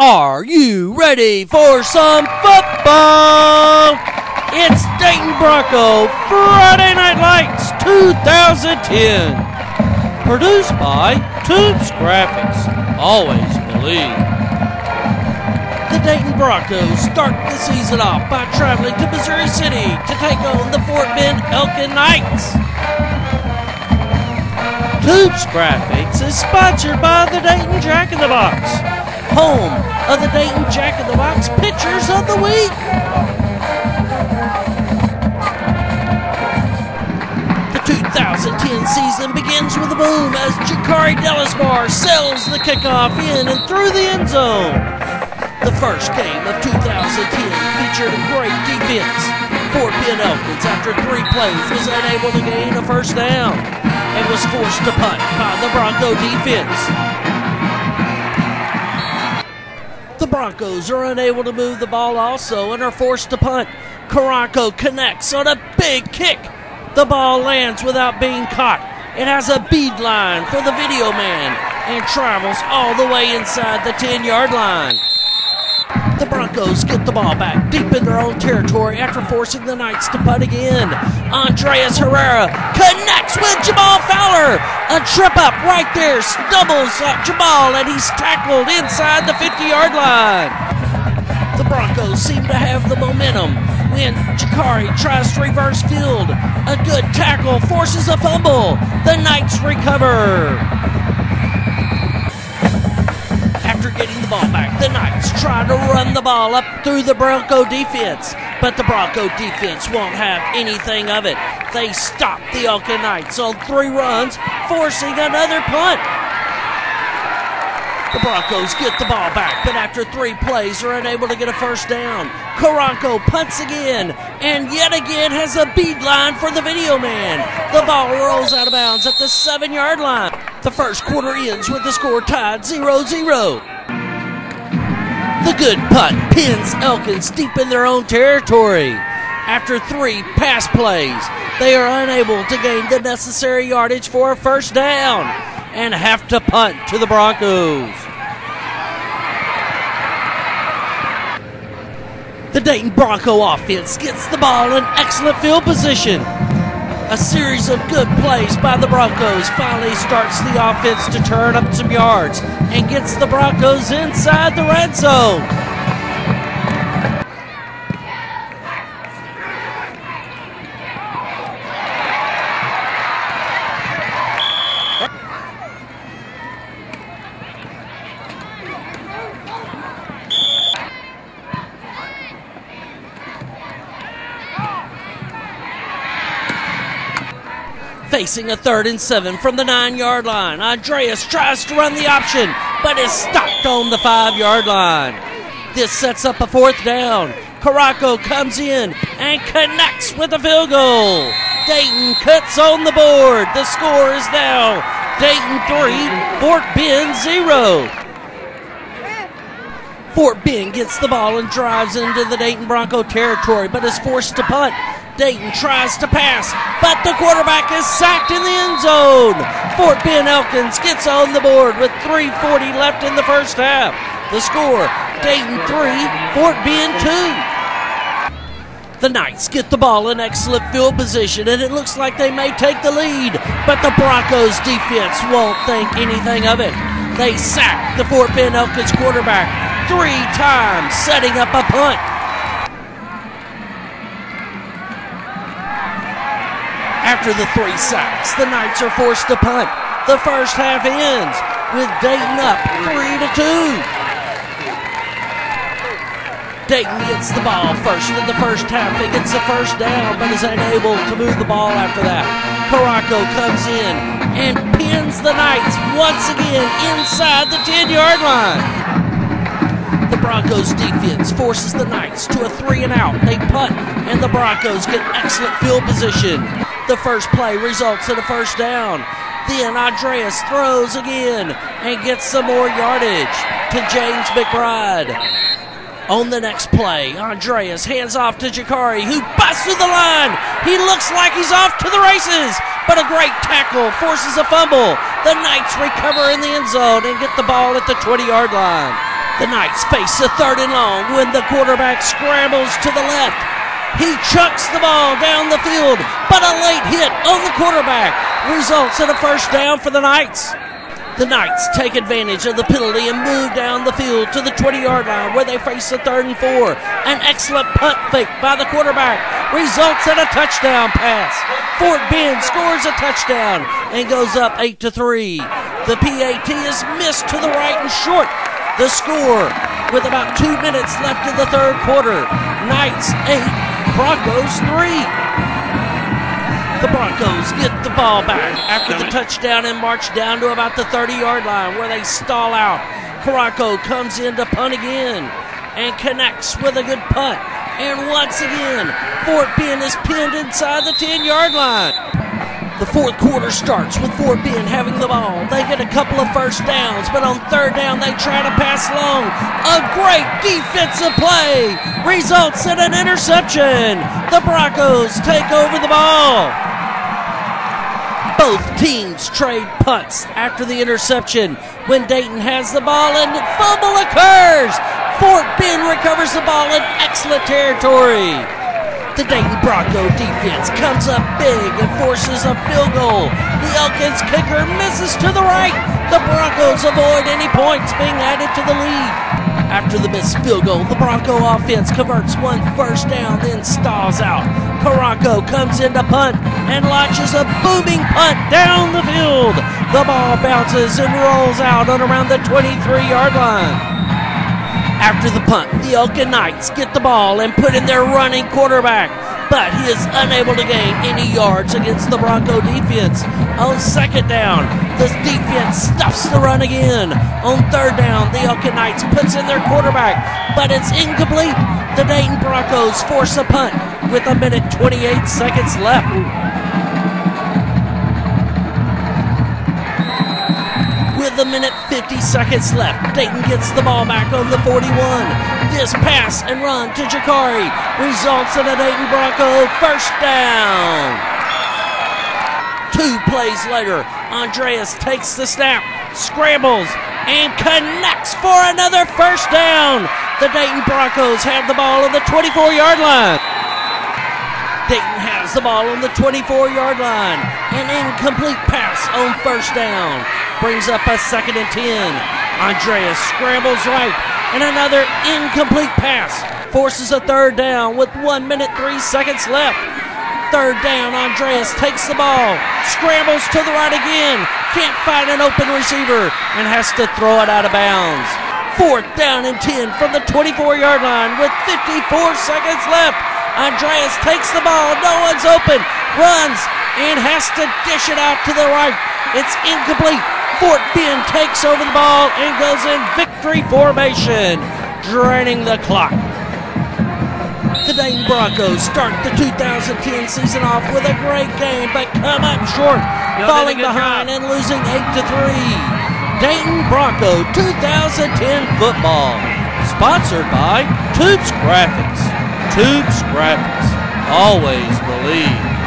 Are you ready for some football? It's Dayton Bronco Friday Night Lights 2010. Produced by Tubes Graphics. Always believe. The Dayton Broncos start the season off by traveling to Missouri City to take on the Fort Bend Elkins Knights. Tubes Graphics is sponsored by the Dayton Jack-in-the-Box, home of the Dayton Jack-in-the-Box Pictures of the Week. The 2010 season begins with a boom as Jakari Delisbar sails the kickoff in and through the end zone. The first game of 2010 featured a great defense. Fort Bend Elkins, after 3 plays, was unable to gain a first down and was forced to punt by the Bronco defense. The Broncos are unable to move the ball also and are forced to punt. Karanko connects on a big kick. The ball lands without being caught. It has a bead line for the video man and travels all the way inside the 10-yard line. The Broncos get the ball back deep in their own territory after forcing the Knights to punt again. Andreas Herrera connects with Jamal Fowler. A trip up right there stumbles Jamal, and he's tackled inside the 50-yard line. The Broncos seem to have the momentum when Jakari tries to reverse field. A good tackle forces a fumble. The Knights recover. After getting the ball back, the Knights try to run the ball up through the Bronco defense, but the Bronco defense won't have anything of it. They stop the Elkins Knights on 3 runs, forcing another punt. The Broncos get the ball back, but after 3 plays are unable to get a first down. Karanko punts again, and yet again has a bead line for the video man. The ball rolls out of bounds at the 7-yard line. The first quarter ends with the score tied 0-0. The good punt pins Elkins deep in their own territory. After 3 pass plays, they are unable to gain the necessary yardage for a first down and have to punt to the Broncos. The Dayton Bronco offense gets the ball in excellent field position. A series of good plays by the Broncos finally starts the offense to turn up some yards and gets the Broncos inside the red zone. Facing a 3rd and 7 from the 9-yard line, Andreas tries to run the option, but is stopped on the 5-yard line. This sets up a 4th down. Karanko comes in and connects with a field goal. Dayton cuts on the board. The score is now Dayton 3, Fort Bend 0. Fort Bend gets the ball and drives into the Dayton Bronco territory, but is forced to punt. Dayton tries to pass, but the quarterback is sacked in the end zone. Fort Bend Elkins gets on the board with 3:40 left in the first half. The score, Dayton 3, Fort Bend 2. The Knights get the ball in excellent field position, and it looks like they may take the lead, but the Broncos defense won't think anything of it. They sack the Fort Bend Elkins quarterback 3 times, setting up a punt. After the 3 sacks, the Knights are forced to punt. The first half ends with Dayton up 3-2. Dayton gets the ball first in the first half. He gets the first down, but is unable to move the ball after that. Karanko comes in and pins the Knights once again inside the 10-yard line. The Broncos defense forces the Knights to a 3-and-out. They punt, and the Broncos get excellent field position. The first play results in a first down. Then Andreas throws again and gets some more yardage to James McBride. On the next play, Andreas hands off to Jakari, who busts through the line. He looks like he's off to the races, but a great tackle forces a fumble. The Knights recover in the end zone and get the ball at the 20-yard line. The Knights face a 3rd and long when the quarterback scrambles to the left. He chucks the ball down the field, but a late hit on the quarterback results in a 1st down for the Knights. The Knights take advantage of the penalty and move down the field to the 20-yard line where they face a 3rd and 4. An excellent punt fake by the quarterback results in a touchdown pass. Fort Bend scores a touchdown and goes up 8-3. The PAT is missed to the right and short. The score with about 2 minutes left in the 3rd quarter. Knights 8, Broncos 3. The Broncos get the ball back after the touchdown and march down to about the 30-yard line where they stall out. Caraco comes in to punt again and connects with a good punt. And once again, Fort Bend is pinned inside the 10-yard line. The 4th quarter starts with Fort Bend having the ball. They get a couple of 1st downs, but on 3rd down they try to pass long. A great defensive play results in an interception. The Broncos take over the ball. Both teams trade punts after the interception. When Dayton has the ball and fumble occurs, Fort Bend recovers the ball in excellent territory. The Dayton Bronco defense comes up big and forces a field goal. The Elkins kicker misses to the right. The Broncos avoid any points being added to the lead. After the missed field goal, the Bronco offense converts one 1st down, then stalls out. Caraco comes in to punt and launches a booming punt down the field. The ball bounces and rolls out on around the 23-yard line. After the punt, the Elkin Knights get the ball and put in their running quarterback, but he is unable to gain any yards against the Bronco defense. On 2nd down, the defense stuffs the run again. On 3rd down, the Elkin Knights puts in their quarterback, but it's incomplete. The Dayton Broncos force a punt with 1:28 left. With 1:50 left, Dayton gets the ball back on the 41. This pass and run to Jakari results in a Dayton Bronco 1st down. 2 plays later, Andreas takes the snap, scrambles, and connects for another 1st down. The Dayton Broncos have the ball on the 24-yard line. Dayton has the ball on the 24-yard line. An incomplete pass on 1st down brings up a 2nd and 10. Andreas scrambles right, and another incomplete pass forces a 3rd down with 1:03 left. 3rd down, Andreas takes the ball, scrambles to the right again, can't find an open receiver, and has to throw it out of bounds. 4th down and 10 from the 24-yard line with 54 seconds left. Andreas takes the ball, no one's open, runs, and has to dish it out to the right. It's incomplete. Fort Bend takes over the ball and goes in victory formation, draining the clock. The Dayton Broncos start the 2010 season off with a great game, but come up short, falling behind and losing 8-3. Dayton Bronco 2010 football, sponsored by Tubes Graphics. Tubes Graphics. Always believe.